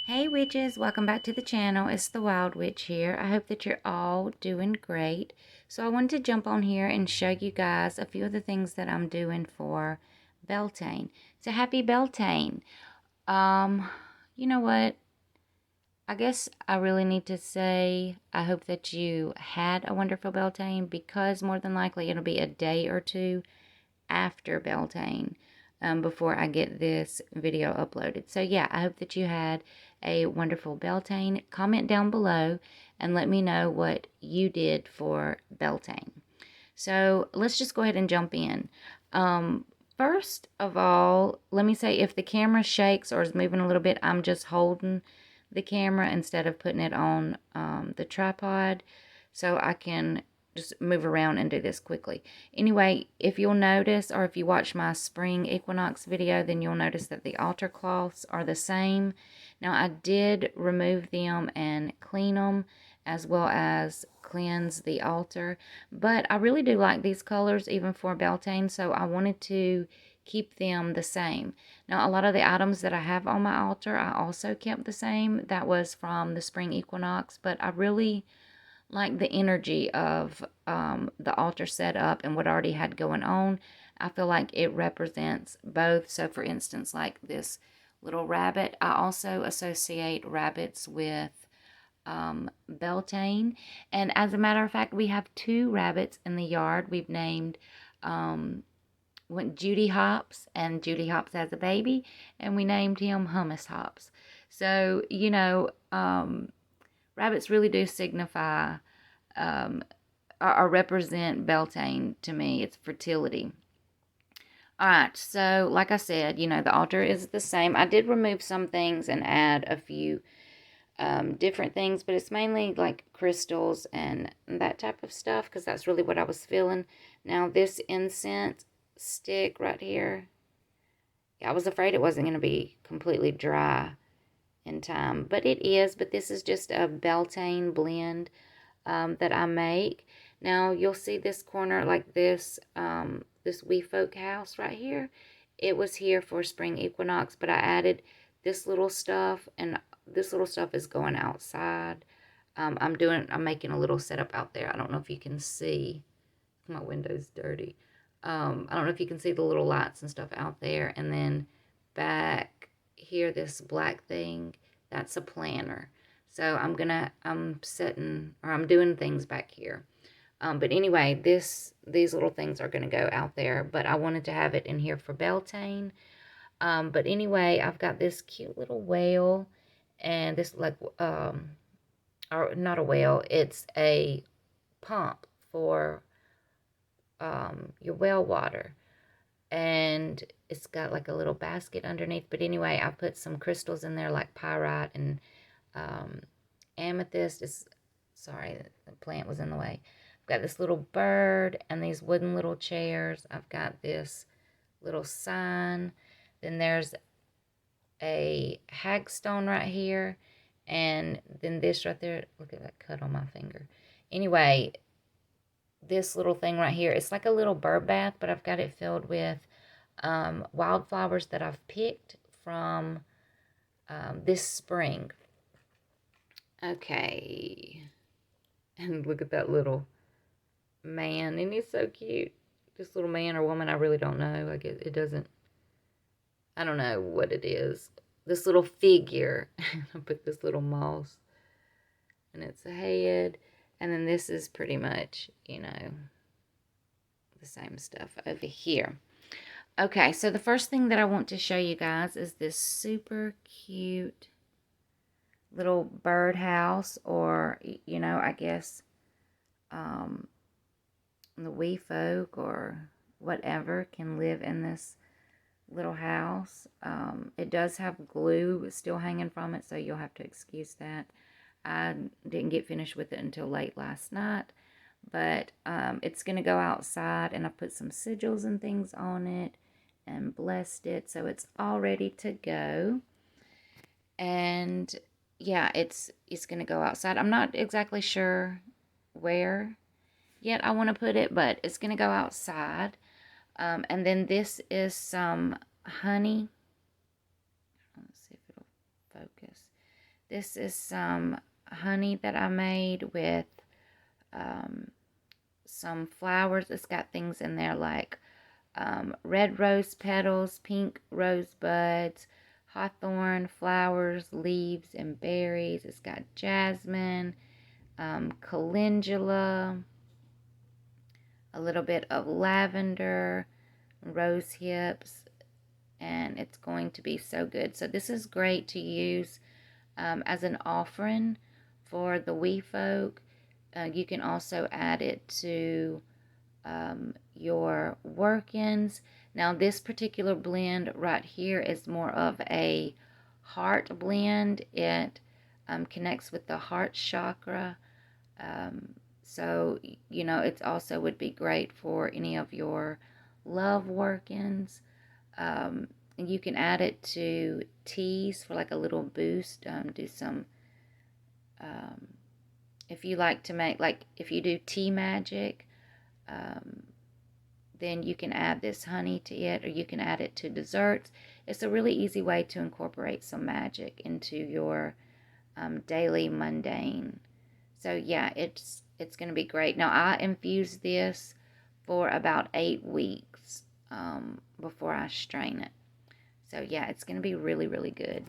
Hey witches, welcome back to the channel. It's the Wyld Wytch here. I hope that you're all doing great. So I wanted to jump on here and show you guys a few of the things that I'm doing for Beltane. So happy Beltane. Um, you know what? I guess I really need to say I hope that you had a wonderful Beltane, because more than likely it'll be a day or two after Beltane before I get this video uploaded. So yeah, I hope that you had a wonderful Beltane. Comment down below and let me know what you did for Beltane. So let's just go ahead and jump in. First of all, let me say, if the camera shakes or is moving a little bit, I'm just holding the camera instead of putting it on the tripod, so I can just move around and do this quickly. Anyway, if you'll notice, or if you watch my spring equinox video, then you'll notice that the altar cloths are the same. Now, I did remove them and clean them, as well as cleanse the altar, but I really do like these colors even for Beltane, so I wanted to keep them the same. Now, a lot of the items that I have on my altar, I also kept the same. That was from the spring equinox, but I really like the energy of the altar setup and what I already had going on. I feel like it represents both. So, for instance, like this little rabbit, I also associate rabbits with Beltane. And as a matter of fact, we have two rabbits in the yard. We've named Judy Hops, and Judy Hops has a baby, and we named him Hummus Hops. So, rabbits really do signify or represent Beltane to me. It's fertility. All right, so like I said, the altar is the same. I did remove some things and add a few different things, but it's mainly like crystals and that type of stuff, because that's really what I was feeling. Now, this incense stick right here, yeah, I was afraid it wasn't going to be completely dry in time, but it is. But this is just a Beltane blend that I make. Now, you'll see this corner, like this wee folk house right here. It was here for spring equinox, but I added this little stuff, and this little stuff is going outside. I'm making a little setup out there. I don't know if you can see. My window's dirty. I don't know if you can see the little lights and stuff out there. And then back here, this black thing, that's a planter. So I'm doing things back here. But anyway, these little things are going to go out there. But I wanted to have it in here for Beltane. But anyway, I've got this cute little whale, and this or not a whale, it's a pump for your well water. And it's got like a little basket underneath. But anyway, I put some crystals in there like pyrite and amethyst. Sorry, the plant was in the way. I've got this little bird and these wooden little chairs. I've got this little sign. Then there's a hagstone right here. And then this right there. Look at that cut on my finger. Anyway, this little thing right here, it's like a little bird bath, but I've got it filled with wildflowers that I've picked from this spring. Okay. And look at that little man. Isn't he so cute? This little man or woman, I really don't know. I guess it doesn't, I don't know what it is. This little figure. I put this little moss. And it's a head. And then this is pretty much, the same stuff over here. Okay, so the first thing that I want to show you guys is this super cute little birdhouse, or, I guess the wee folk or whatever can live in this little house. It does have glue still hanging from it, so you'll have to excuse that. I didn't get finished with it until late last night, but it's going to go outside, and I put some sigils and things on it and blessed it, so it's all ready to go. And yeah, it's going to go outside. I'm not exactly sure where yet I want to put it, but it's going to go outside. And then this is some honey. Let's see if it'll focus. This is some honey that I made with some flowers. It's got things in there like red rose petals, pink rose buds, hawthorn flowers, leaves, and berries. It's got jasmine, calendula, a little bit of lavender, rose hips, and it's going to be so good. So this is great to use as an offering for the wee folk. You can also add it to your work-ins. Now this particular blend right here is more of a heart blend. It connects with the heart chakra. So, you know, it also would be great for any of your love work-ins. And you can add it to teas for like a little boost. Do some, if you like to make, like if you do tea magic, then you can add this honey to it, or you can add it to desserts. It's a really easy way to incorporate some magic into your daily mundane. So yeah, it's going to be great. Now I infuse this for about 8 weeks before I strain it. So yeah, it's going to be really, really good.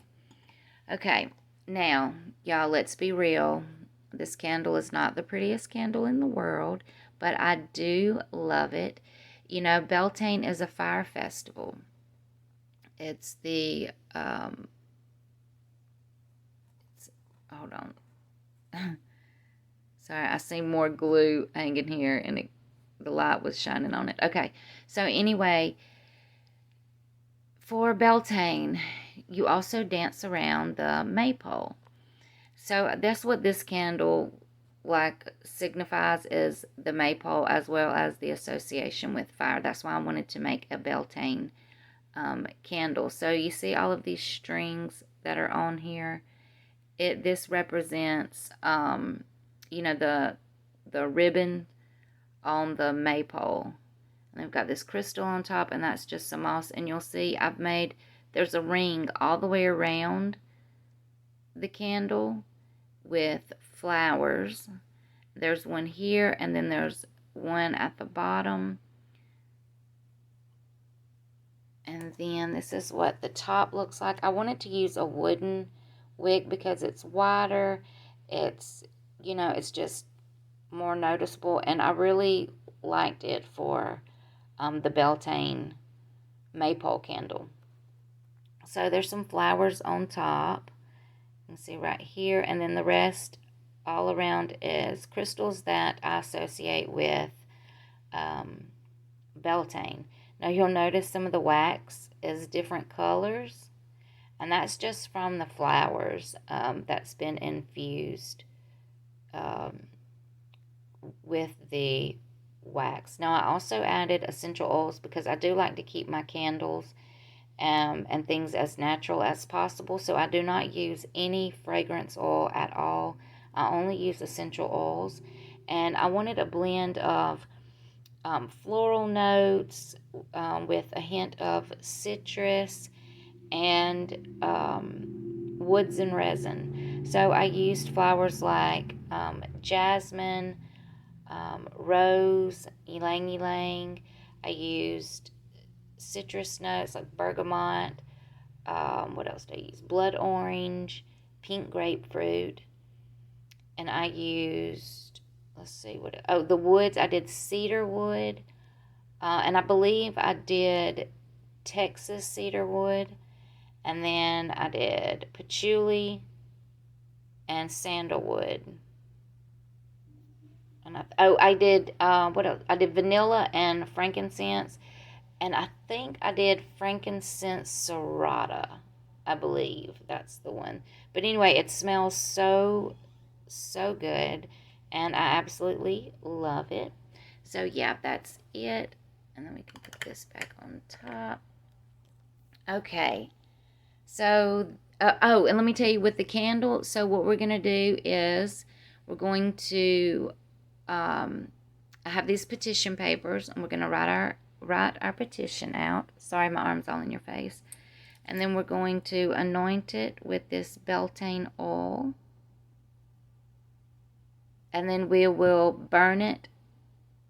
Okay, now y'all, let's be real. This candle is not the prettiest candle in the world, but I do love it. You know, Beltane is a fire festival. It's the hold on. Sorry, I see more glue hanging here, and the light was shining on it. Okay, so anyway, for Beltane, you also dance around the maypole. So that's what this candle like signifies, is the maypole as well as the association with fire. That's why I wanted to make a Beltane candle. So you see all of these strings that are on here. This represents you know, the ribbon on the maypole. And I've got this crystal on top, and that's just some moss. And you'll see I've made, there's a ring all the way around the candle with flowers. There's one here, and then there's one at the bottom. And then this is what the top looks like. I wanted to use a wooden wick because it's wider. It's, you know, it's just more noticeable, and I really liked it for the Beltane maypole candle. So there's some flowers on top. You can see right here, and then the rest all around is crystals that I associate with Beltane. Now you'll notice some of the wax is different colors, and that's just from the flowers that's been infused with the wax. Now I also added essential oils because I do like to keep my candles and things as natural as possible. So I do not use any fragrance oil at all. I only use essential oils. And I wanted a blend of floral notes with a hint of citrus and woods and resin. So I used flowers like jasmine, rose, ylang ylang. I used citrus notes like bergamot. What else did I use? Blood orange, pink grapefruit. And I used, let's see, the woods. I did cedar wood. And I believe I did Texas cedar wood. And then I did patchouli and sandalwood. And I did, what else? I did vanilla and frankincense. And I think I did frankincense serrata. I believe that's the one. But anyway, it smells so good. And I absolutely love it. So yeah, that's it. And then we can put this back on top. Okay. So, oh, and let me tell you with the candle. So what we're going to do is we're going to, I have these petition papers, and we're going to write our petition out. Sorry, my arm's all in your face. And then we're going to anoint it with this Beltane oil. And then we will burn it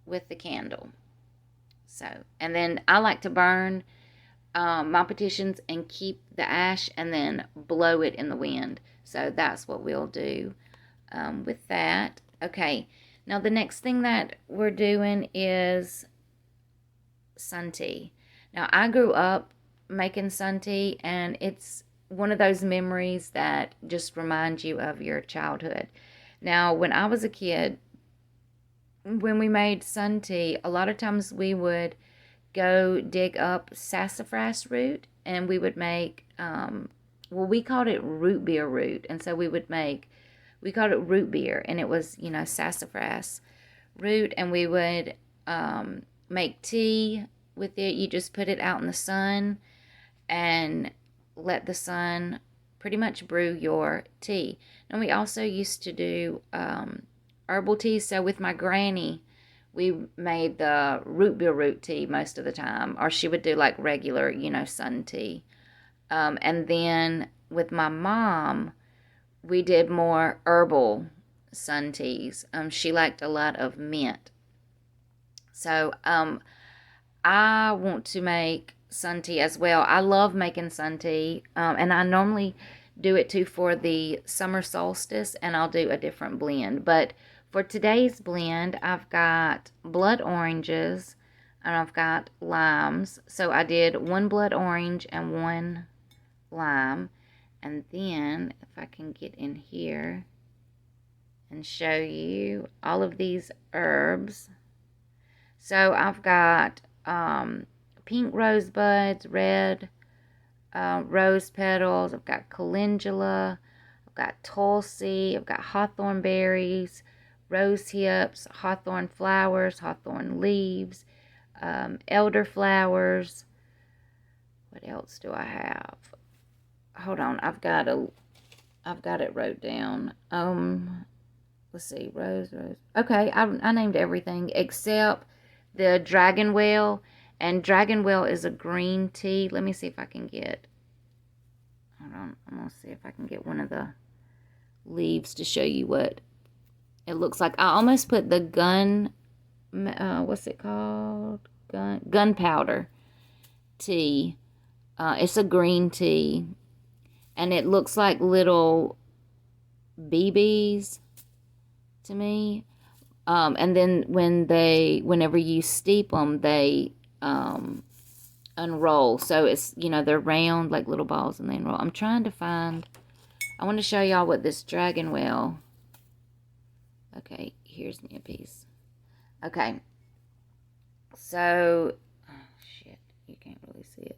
with the candle. So, and then I like to burn my petitions and keep the ash and then blow it in the wind. So that's what we'll do with that. Okay, now the next thing that we're doing is sun tea. Now I grew up making sun tea, and it's one of those memories that just reminds you of your childhood. Now, when I was a kid, when we made sun tea, a lot of times we would go dig up sassafras root, and we would make, well, we called it root beer root. And so we called it root beer, and it was, sassafras root, and we would make tea with it. You just put it out in the sun and let the sun pretty much brew your tea. And we also used to do herbal tea. So with my granny, we made the root beer root tea most of the time, or she would do like regular, sun tea. And then with my mom, we did more herbal sun teas. She liked a lot of mint. So I want to make sun tea as well. I love making sun tea, and I normally do it too for the summer solstice, and I'll do a different blend. But for today's blend, I've got blood oranges and I've got limes. So I did 1 blood orange and 1 lime. And then if I can get in here and show you all of these herbs. So I've got pink rosebuds, red rose petals. I've got calendula. I've got tulsi. I've got hawthorn berries, rose hips, hawthorn flowers, hawthorn leaves, elder flowers. What else do I have? Hold on, I've got it wrote down. Let's see, rose. Okay, I named everything except the dragon well, and dragon well is a green tea. Let me see if I can get. Hold on, I'm gonna see if I can get one of the leaves to show you what it looks like. I almost put the what's it called? Gunpowder tea. It's a green tea, and it looks like little BBs to me. And then whenever you steep them, they unroll. So it's, they're round like little balls, and they unroll. I'm trying to find. I want to show y'all what this dragon well. Okay, here's me a piece. Okay, so shit, you can't really see it.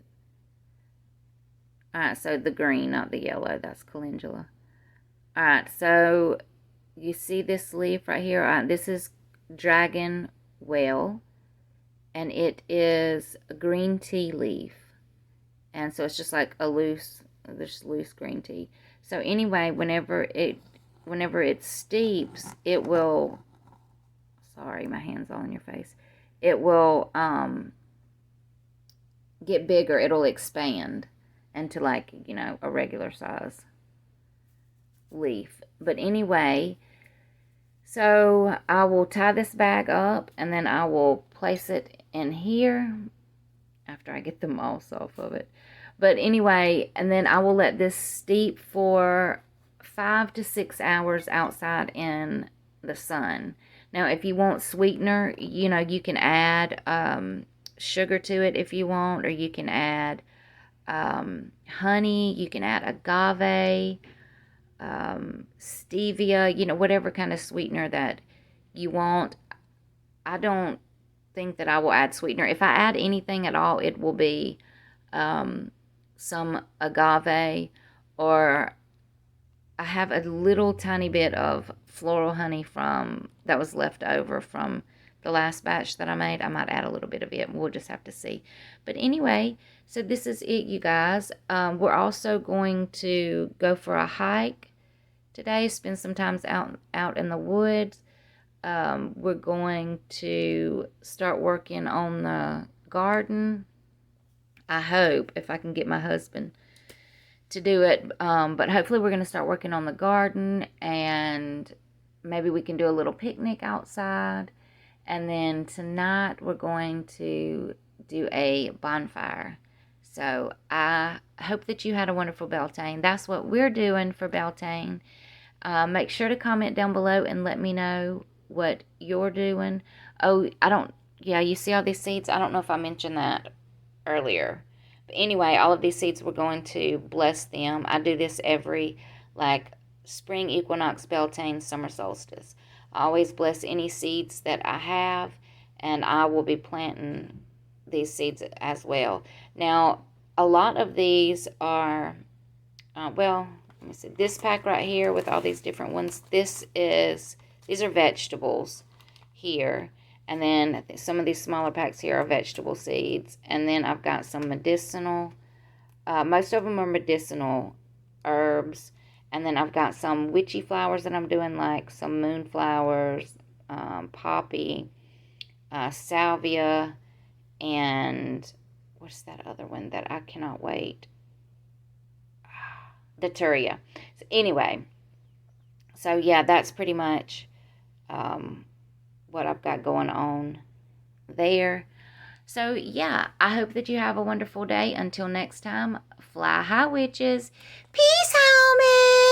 Alright, so the green, not the yellow, that's calendula. Alright, so you see this leaf right here? Alright, this is dragon well, and it is a green tea leaf. And so it's just like loose green tea. So anyway, whenever it steeps, it will, sorry, my hand's all in your face. It will get bigger. It'll expand into like, a regular size leaf. But anyway, so I will tie this bag up, and then I will place it in here after I get the moss off of it. But anyway, and then I will let this steep for 5 to 6 hours outside in the sun. Now, if you want sweetener, you can add sugar to it if you want, or you can add honey, you can add agave, stevia, whatever kind of sweetener that you want. I don't think that I will add sweetener. If I add anything at all, it will be some agave, or I have a little tiny bit of floral honey that was left over from the last batch that I made. I might add a little bit of it. We'll just have to see. But anyway, so this is it, you guys. We're also going to go for a hike today, spend some time out in the woods. We're going to start working on the garden. I hope, if I can get my husband to do it. But hopefully we're going to start working on the garden, and maybe we can do a little picnic outside. And then tonight we're going to do a bonfire. So I hope that you had a wonderful Beltane. That's what we're doing for Beltane. Make sure to comment down below and let me know what you're doing. Oh, yeah, you see all these seeds? I don't know if I mentioned that earlier. But anyway, all of these seeds, we're going to bless them. I do this every, like, spring equinox, Beltane, summer solstice. I always bless any seeds that I have, and I will be planting these seeds as well. Now, a lot of these are, well, let me see, this pack right here with all these different ones, these are vegetables here. And then some of these smaller packs here are vegetable seeds. And then I've got some medicinal, most of them are medicinal herbs. And then I've got some witchy flowers that I'm doing, like some moonflowers, poppy, salvia, and what's that other one that I cannot wait? Datura. So anyway, so yeah, that's pretty much what I've got going on there. So yeah, I hope that you have a wonderful day. Until next time, fly high, witches. Peace, homie.